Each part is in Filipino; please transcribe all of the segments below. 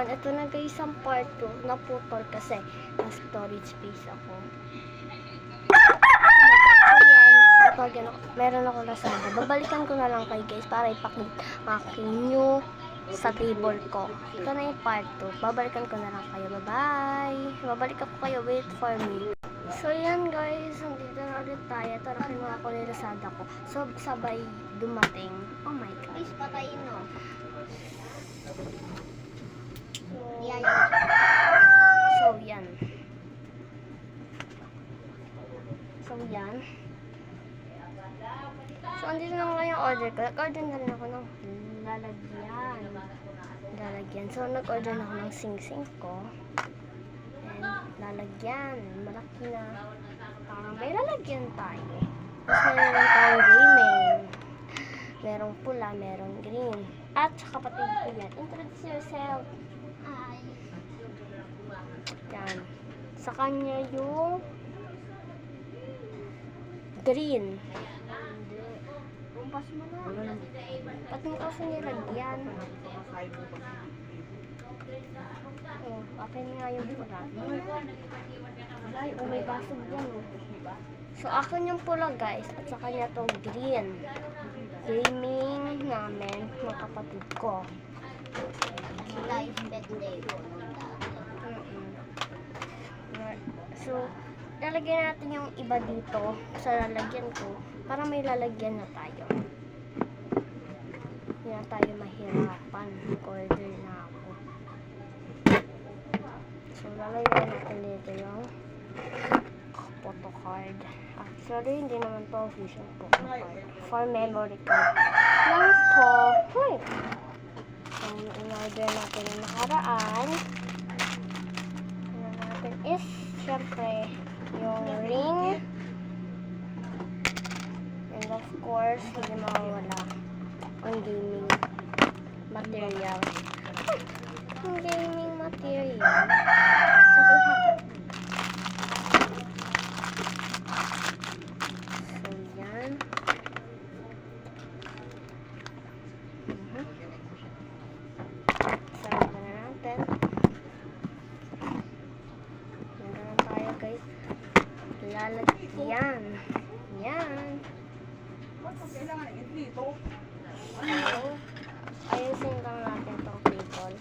naman, ito na guys ang part 2. Naputol kasi na storage space ako. So yan, meron ako Lazada. Babalikan ko na lang kay guys para ipakita aking new sa table ko. Ito na yung part 2. Babalikan ko na lang kayo. Bye-bye! Babalikan ko kayo. Wait for me. So yan guys, nandito na ulit tayo. Tara, kinuha ko yung Lazada ko. So sabay dumating. Oh my God. Please, patayin mo. So yan. So yan. So andito na nga yung order ko. Nag-order na rin ako ng lalagyan. So nag-order na ako ng sing-sing ko. Lalagyan. Malaki na. Parang may lalagyan tayo. Tapos meron tayong gaming. Merong pula, merong green. At sa kapatid ko yan. Introduce yourself. Hi. Yan. Sa kanya yung green. Rumpas mo na. Ba't mo kasi nilagyan? Oh, akin nga yung pula. Ay, oh, may basag dyan. So, akin yung pula guys. At sa kanya to green. Gaming namin ng kapatid ko. Live birthday ko. So, lalagyan natin yung iba dito sa lalagyan ko para may lalagyan na tayo. Hindi na tayo mahirapan. Order na ako. So, lalagyan natin dito yung photo card. Actually, hindi naman to official photo card. For memory card. Lang to. Hey! So, in-order natin yung nakaraan. Ano natin is syempre, yung ring. And of course, hindi mawawala ang gaming material. Ang gaming material. So, yan. Sarap na natin. Lalagyan. Yan. So, ayusin lang natin itong table.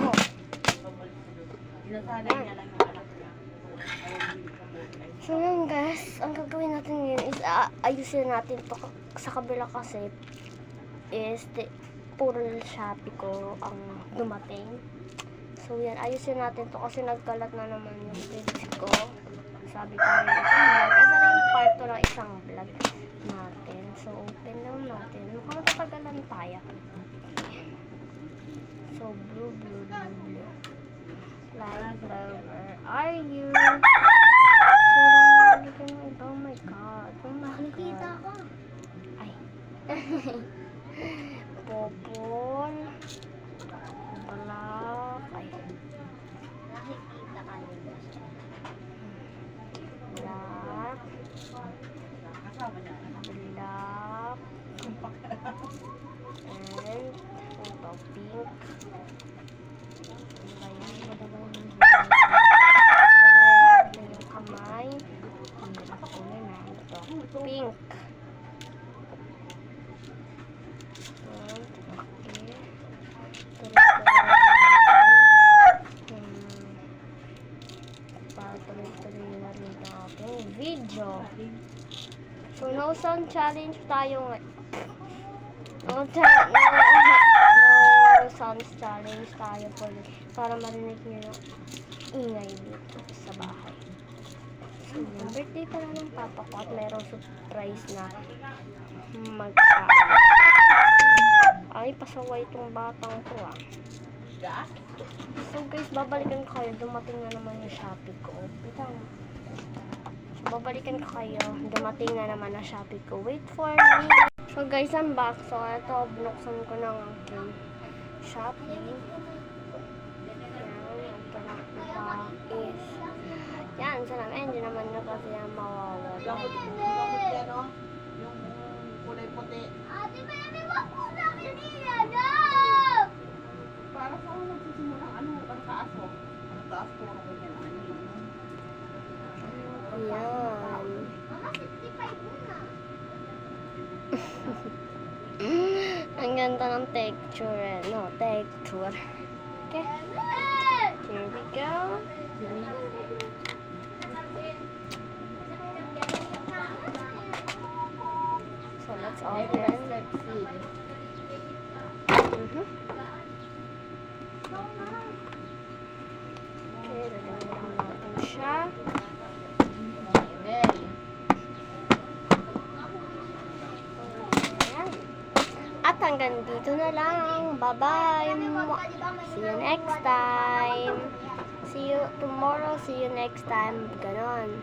Oh. So yun guys, ang gagawin natin ngayon is ayusin natin ito sa kabila kasi is puro Shopee ko ang dumating. So yan, ayusin natin to kasi nagkalat na naman yung fridge ko. Sabi ko yung isang vlog. Ito na yung part 2 ng isang vlog natin. So, open lang natin. Mukhang matagalan tayo. So, blue. Like, where are you? So, nalagyan mo ito. Oh my God. Nakikita ko. Ay. Popol. Balak. Ay. Nakikita ka nila. Black. And ito pink. Ayan, madamay yung kamay. Ito pink. Tuloy na rin ang ating video. So, no sound challenge tayo ngayon. No sounds challenge tayo para marinig nyo yung ingay dito sa bahay. So, yung birthday pala ng papa ko at mayroong surprise na magkain. Ay, pasaway itong batang ko ah. So guys, babalikan ko kayo. Dumating na naman yung Shopee ko. So, babalikan ko kayo. Dumating na naman ang Shopee ko. Wait for me. So guys, I'm back. So ito, binuksan ko ng aking Shopee. Yan, ito na is yan, sana hindi naman na kasi yan mawawala. Yung kulay puti. Ate, baby, wag mo na kinila, no! Para sa ako nagsisimula. taas mo. Ano taas ko? Ano yan? Ayan. Mama, 65 muna. Ang ganda ng texture eh. No, texture. Okay. Here we go. So let's open. Let's see. Mhm. Okay, lagyan natin siya. Well, Ayan. At hanggang dito na lang. Bye-bye. See you next time. See you tomorrow. See you next time. Ganon.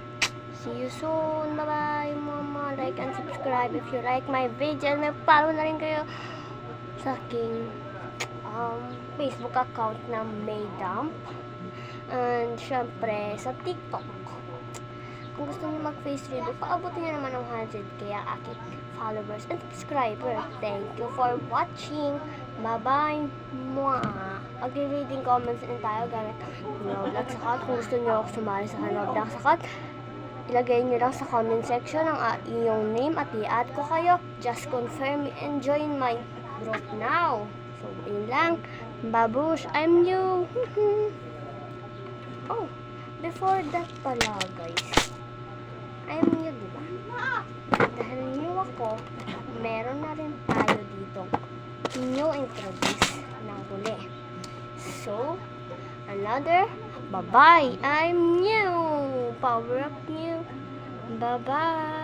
See you soon. Bye-bye, mama. Like and subscribe if you like my video. And may follow na rin kayo sa aking Facebook account na Maydump. And syempre sa TikTok. Kung gusto niyo mag-face review, paabutin niyo naman ng 100k ang aking followers and subscribers. Thank you for watching. Bye-bye. Mwah. Mag-reading comments din tayo gamit Roblox account. Kung gusto niyo ako sumali sa Roblox account, ilagay niyo lang sa comment section ang iyong name at i-add ko kayo. Just confirm and join my group now. So, yun lang. Babush, I'm new. Oh, before that pala, guys. I'm new, diba? Dahil new ako, meron na rin tayo dito new introduce ng huli. So, another, bye-bye, I'm new. Power up new. Bye-bye.